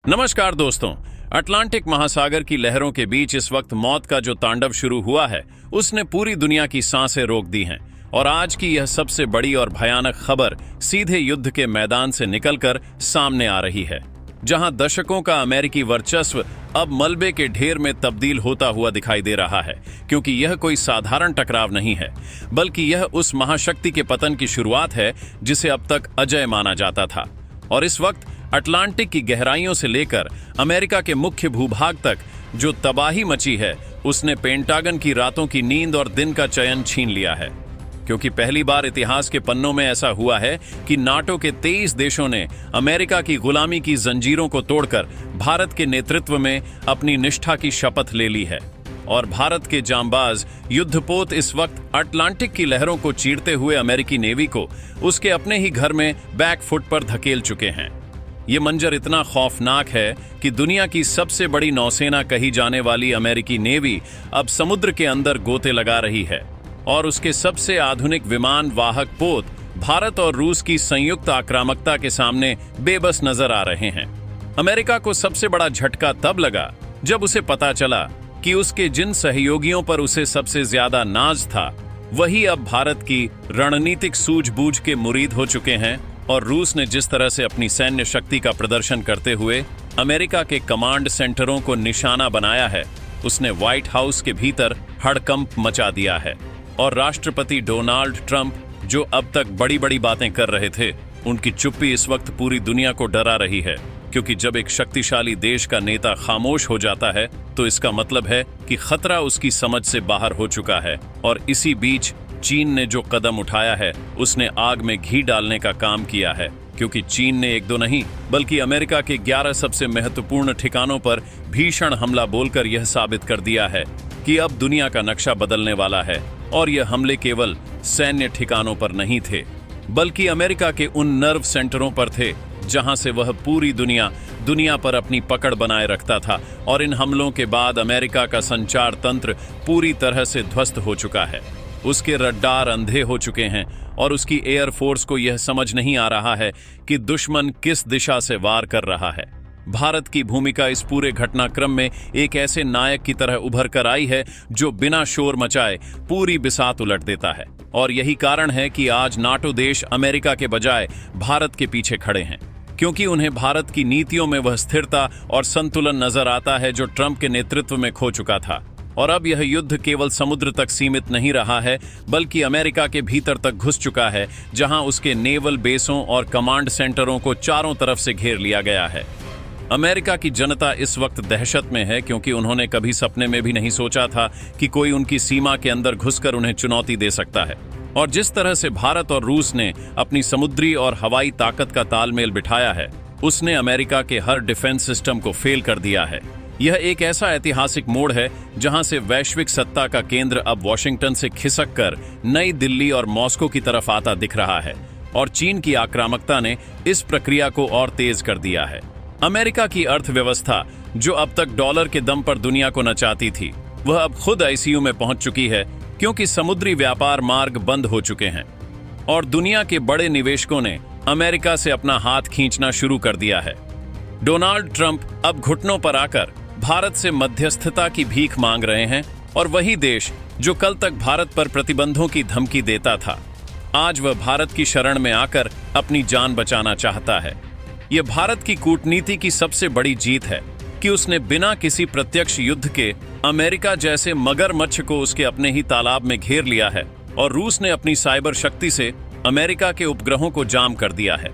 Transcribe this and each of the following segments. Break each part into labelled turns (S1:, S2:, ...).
S1: नमस्कार दोस्तों। अटलांटिक महासागर की लहरों के बीच इस वक्त मौत का जो तांडव शुरू हुआ है उसने पूरी दुनिया की सांसें रोक दी हैं और आज की यह सबसे बड़ी और भयानक खबर सीधे युद्ध के मैदान से निकलकर सामने आ रही है, जहां दशकों का अमेरिकी वर्चस्व अब मलबे के ढेर में तब्दील होता हुआ दिखाई दे रहा है। क्योंकि यह कोई साधारण टकराव नहीं है, बल्कि यह उस महाशक्ति के पतन की शुरुआत है जिसे अब तक अजेय माना जाता था। और इस वक्त अटलांटिक की गहराइयों से लेकर अमेरिका के मुख्य भूभाग तक जो तबाही मची है उसने पेंटागन की रातों की नींद और दिन का चयन छीन लिया है। क्योंकि पहली बार इतिहास के पन्नों में ऐसा हुआ है कि नाटो के 23 देशों ने अमेरिका की गुलामी की जंजीरों को तोड़कर भारत के नेतृत्व में अपनी निष्ठा की शपथ ले ली है। और भारत के जांबाज युद्धपोत इस वक्त अटलांटिक की लहरों को चीरते हुए अमेरिकी नेवी को उसके अपने ही घर में बैक फुट पर धकेल चुके हैं। ये मंजर इतना खौफनाक है कि दुनिया की सबसे बड़ी नौसेना कही जाने वाली अमेरिकी नेवी अब समुद्र के अंदर गोते लगा रही है और उसके सबसे आधुनिक विमान वाहक पोत भारत और रूस की संयुक्त आक्रामकता के सामने बेबस नजर आ रहे हैं। अमेरिका को सबसे बड़ा झटका तब लगा जब उसे पता चला कि उसके जिन सहयोगियों पर उसे सबसे ज्यादा नाज था वही अब भारत की रणनीतिक सूझबूझ के मुरीद हो चुके हैं। और रूस ने जिस तरह से अपनी सैन्य शक्ति का प्रदर्शन करते हुए अमेरिका के कमांड सेंटरों को निशाना बनाया है, उसने व्हाइट हाउस के भीतर हड़कंप मचा दिया है। और राष्ट्रपति डोनाल्ड ट्रंप, जो अब तक बड़ी बड़ी बातें कर रहे थे, उनकी चुप्पी इस वक्त पूरी दुनिया को डरा रही है। क्योंकि जब एक शक्तिशाली देश का नेता खामोश हो जाता है तो इसका मतलब है कि खतरा उसकी समझ से बाहर हो चुका है। और इसी बीच चीन ने जो कदम उठाया है उसने आग में घी डालने का काम किया है। क्योंकि चीन ने एक दो नहीं बल्कि अमेरिका के 11 सबसे महत्वपूर्ण ठिकानों पर भीषण हमला बोलकर यह साबित कर दिया है कि अब दुनिया का नक्शा बदलने वाला है। और यह हमले केवल सैन्य ठिकानों पर नहीं थे, बल्कि अमेरिका के उन नर्व सेंटरों पर थे जहां से वह पूरी दुनिया पर अपनी पकड़ बनाए रखता था। और इन हमलों के बाद अमेरिका का संचार तंत्र पूरी तरह से ध्वस्त हो चुका है। उसके रडार अंधे हो चुके हैं और उसकी एयरफोर्स को यह समझ नहीं आ रहा है कि दुश्मन किस दिशा से वार कर रहा है। भारत की भूमिका इस पूरे घटनाक्रम में एक ऐसे नायक की तरह उभर कर आई है जो बिना शोर मचाए पूरी बिसात उलट देता है। और यही कारण है कि आज नाटो देश अमेरिका के बजाय भारत के पीछे खड़े हैं, क्योंकि उन्हें भारत की नीतियों में वह स्थिरता और संतुलन नजर आता है जो ट्रंप के नेतृत्व में खो चुका था। और अब यह युद्ध केवल समुद्र तक सीमित नहीं रहा है, बल्कि अमेरिका के भीतर तक घुस चुका है, जहां उसके नेवल बेसों और कमांड सेंटरों को चारों तरफ से घेर लिया गया है। अमेरिका की जनता इस वक्त दहशत में है, क्योंकि उन्होंने कभी सपने में भी नहीं सोचा था कि कोई उनकी सीमा के अंदर घुसकर उन्हें चुनौती दे सकता है। और जिस तरह से भारत और रूस ने अपनी समुद्री और हवाई ताकत का तालमेल बिठाया है, उसने अमेरिका के हर डिफेंस सिस्टम को फेल कर दिया है। यह एक ऐसा ऐतिहासिक मोड़ है जहां से वैश्विक सत्ता का केंद्र अब वॉशिंगटन से खिसक कर नई दिल्ली और मॉस्को की तरफ आता दिख रहा है। और चीन की आक्रामकता ने इस प्रक्रिया को और तेज कर दिया है। अमेरिका की अर्थव्यवस्था, जो अब तक डॉलर के दम पर दुनिया को नचाती थी, वह अब खुद आईसीयू में पहुंच चुकी है, क्योंकि समुद्री व्यापार मार्ग बंद हो चुके हैं। और दुनिया के बड़े निवेशकों ने अमेरिका से अपना हाथ खींचना शुरू कर दिया है। डोनाल्ड ट्रंप अब घुटनों पर आकर भारत से मध्यस्थता की भीख मांग रहे हैं। और वही देश जो कल तक भारत पर प्रतिबंधों की धमकी देता था, आज वह भारत की शरण में आकर अपनी जान बचाना चाहता है। यह भारत की कूटनीति की सबसे बड़ी जीत है कि उसने बिना किसी प्रत्यक्ष युद्ध के अमेरिका जैसे मगरमच्छ को उसके अपने ही तालाब में घेर लिया है। और रूस ने अपनी साइबर शक्ति से अमेरिका के उपग्रहों को जाम कर दिया है,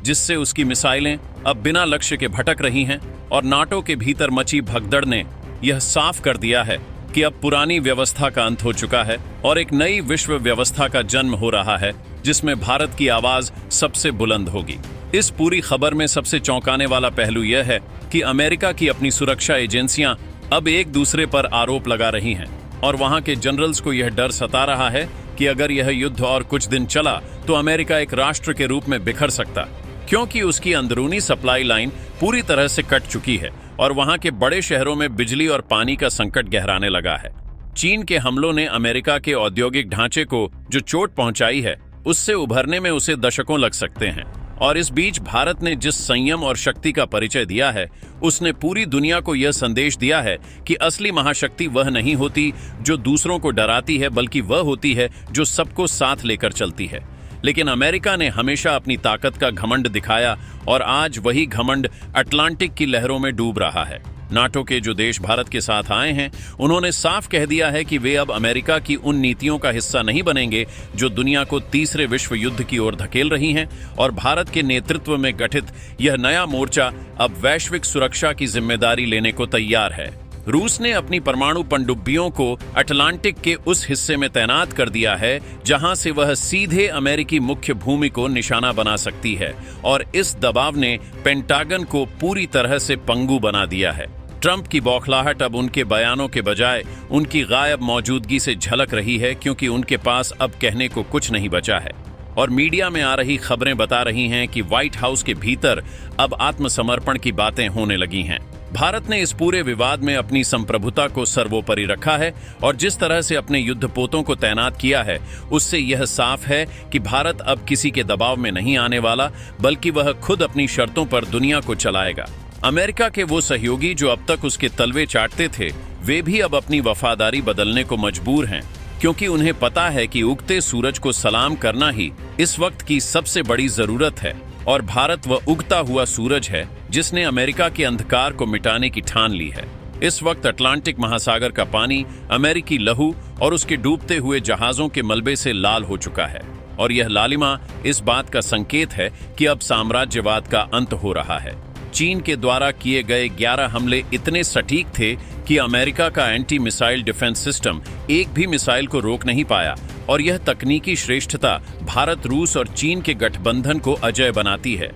S1: जिससे उसकी मिसाइलें अब बिना लक्ष्य के भटक रही हैं। और नाटो के भीतर मची भगदड़ ने यह साफ कर दिया है कि अब पुरानी व्यवस्था का अंत हो चुका है और एक नई विश्व व्यवस्था का जन्म हो रहा है, जिसमें भारत की आवाज सबसे बुलंद होगी। इस पूरी खबर में सबसे चौंकाने वाला पहलू यह है कि अमेरिका की अपनी सुरक्षा एजेंसियां अब एक दूसरे पर आरोप लगा रही हैं। और वहां के जनरल्स को यह डर सता रहा है कि अगर यह युद्ध और कुछ दिन चला तो अमेरिका एक राष्ट्र के रूप में बिखर सकता, क्योंकि उसकी अंदरूनी सप्लाई लाइन पूरी तरह से कट चुकी है और वहां के बड़े शहरों में बिजली और पानी का संकट गहराने लगा है। चीन के हमलों ने अमेरिका के औद्योगिक ढांचे को जो चोट पहुंचाई है, उससे उभरने में उसे दशकों लग सकते हैं। और इस बीच भारत ने जिस संयम और शक्ति का परिचय दिया है, उसने पूरी दुनिया को यह संदेश दिया है कि असली महाशक्ति वह नहीं होती जो दूसरों को डराती है, बल्कि वह होती है जो सबको साथ लेकर चलती है। लेकिन अमेरिका ने हमेशा अपनी ताकत का घमंड दिखाया और आज वही घमंड अटलांटिक की लहरों में डूब रहा है। नाटो के जो देश भारत के साथ आए हैं, उन्होंने साफ कह दिया है कि वे अब अमेरिका की उन नीतियों का हिस्सा नहीं बनेंगे जो दुनिया को तीसरे विश्व युद्ध की ओर धकेल रही हैं, और भारत के नेतृत्व में गठित यह नया मोर्चा अब वैश्विक सुरक्षा की जिम्मेदारी लेने को तैयार है। रूस ने अपनी परमाणु पनडुब्बियों को अटलांटिक के उस हिस्से में तैनात कर दिया है जहां से वह सीधे अमेरिकी मुख्य भूमि को निशाना बना सकती है, और इस दबाव ने पेंटागन को पूरी तरह से पंगु बना दिया है। ट्रंप की बौखलाहट अब उनके बयानों के बजाय उनकी गायब मौजूदगी से झलक रही है, क्योंकि उनके पास अब कहने को कुछ नहीं बचा है। और मीडिया में आ रही खबरें बता रही हैं कि व्हाइट हाउस के भीतर अब आत्मसमर्पण की बातें होने लगी हैं। भारत ने इस पूरे विवाद में अपनी संप्रभुता को सर्वोपरि रखा है, और जिस तरह से अपने युद्धपोतों को तैनात किया है, उससे यह साफ है कि भारत अब किसी के दबाव में नहीं आने वाला, बल्कि वह खुद अपनी शर्तों पर दुनिया को चलाएगा। अमेरिका के वो सहयोगी जो अब तक उसके तलवे चाटते थे, वे भी अब अपनी वफादारी बदलने को मजबूर हैं, क्योंकि उन्हें पता है कि उगते सूरज को सलाम करना ही इस वक्त की सबसे बड़ी जरूरत है। और भारत वह उगता हुआ सूरज है जिसने अमेरिका के अंधकार को मिटाने की ठान ली है। इस वक्त अटलांटिक महासागर का पानी अमेरिकी लहू और उसके डूबते हुए जहाजों के मलबे से लाल हो चुका है, और यह लालिमा इस बात का संकेत है कि अब साम्राज्यवाद का अंत हो रहा है। चीन के द्वारा किए गए 11 हमले इतने सटीक थे कि अमेरिका का एंटी मिसाइल डिफेंस सिस्टम एक भी मिसाइल को रोक नहीं पाया, और यह तकनीकी श्रेष्ठता भारत, रूस और चीन के गठबंधन को अजेय बनाती है।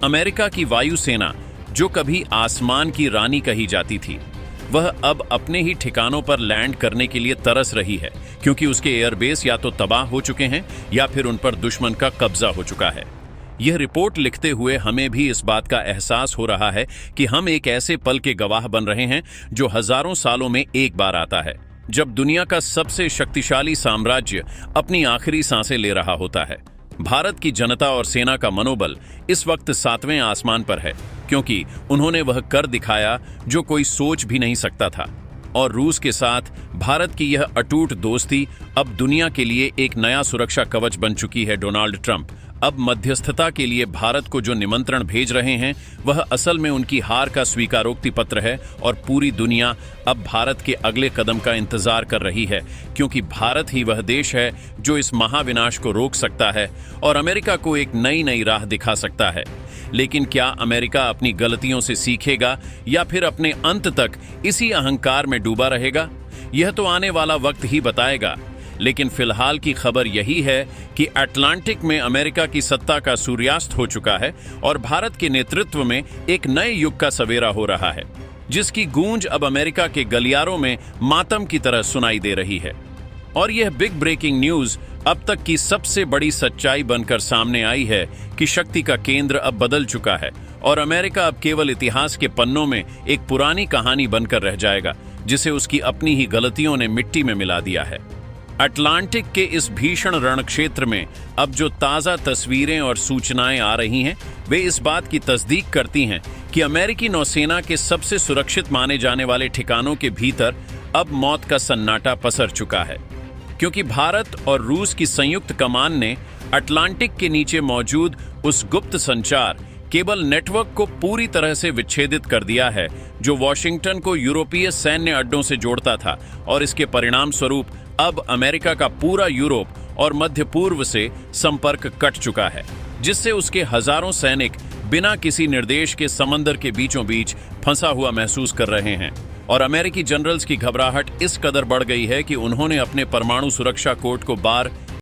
S1: अमेरिका की वायुसेना, जो कभी आसमान की रानी कही जाती थी, वह अब अपने ही ठिकानों पर लैंड करने के लिए तरस रही है, क्योंकि उसके एयरबेस या तो तबाह हो चुके हैं या फिर उन पर दुश्मन का कब्जा हो चुका है। यह रिपोर्ट लिखते हुए हमें भी इस बात का एहसास हो रहा है कि हम एक ऐसे पल के गवाह बन रहे हैं जो हजारों सालों में एक बार आता है, जब दुनिया का सबसे शक्तिशाली साम्राज्य अपनी आखिरी सांसें ले रहा होता है। भारत की जनता और सेना का मनोबल इस वक्त 7वें आसमान पर है, क्योंकि उन्होंने वह कर दिखाया जो कोई सोच भी नहीं सकता था। और रूस के साथ भारत की यह अटूट दोस्ती अब दुनिया के लिए एक नया सुरक्षा कवच बन चुकी है। डोनाल्ड ट्रंप अब मध्यस्थता के लिए भारत को जो निमंत्रण भेज रहे हैं, वह असल में उनकी हार का स्वीकारोक्ति पत्र है, और पूरी दुनिया अब भारत के अगले कदम का इंतजार कर रही है, क्योंकि भारत ही वह देश है जो इस महाविनाश को रोक सकता है और अमेरिका को एक नई राह दिखा सकता है। लेकिन क्या अमेरिका अपनी गलतियों से सीखेगा या फिर अपने अंत तक इसी अहंकार में डूबा रहेगा? यह तो आने वाला वक्त ही बताएगा। लेकिन फिलहाल की खबर यही है कि अटलांटिक में अमेरिका की सत्ता का सूर्यास्त हो चुका है, और भारत के नेतृत्व में एक नए युग का सवेरा हो रहा है, जिसकी गूंज अब अमेरिका के गलियारों में मातम की तरह सुनाई दे रही है। और यह बिग ब्रेकिंग न्यूज अब तक की सबसे बड़ी सच्चाई बनकर सामने आई है कि शक्ति का केंद्र अब बदल चुका है, और अमेरिका अब केवल इतिहास के पन्नों में एक पुरानी कहानी बनकर रह जाएगा, जिसे उसकी अपनी ही गलतियों ने मिट्टी में मिला दिया है। अटलांटिक के इस भीषण रण क्षेत्र में अब जो ताज़ा तस्वीरें और सूचनाएं आ रही हैं, वे इस बात की तस्दीक करती हैं कि अमेरिकी नौसेना के सबसे सुरक्षित माने जाने वाले ठिकानों के भीतर अब मौत का सन्नाटा पसर चुका है, क्योंकि भारत और रूस की संयुक्त कमान ने अटलांटिक के नीचे मौजूद उस गुप्त संचार केबल नेटवर्क को पूरी तरह से विच्छेदित कर दिया है, जो वॉशिंगटन को यूरोपीय सैन्य अड्डों से जोड़ता था। और इसके परिणाम स्वरूप अब अमेरिका का पूरा यूरोप और मध्य पूर्व से संपर्क कट चुका है, जिससे उसके हजारों सैनिक बिना किसी निर्देश के समंदर के बीचों बीच फंसा हुआ महसूस कर रहे हैं। और अमेरिकी जनरल्स की घबराहट इस कदर बढ़ गई है कि उन्होंने अपने परमाणु सुरक्षा कोड को बार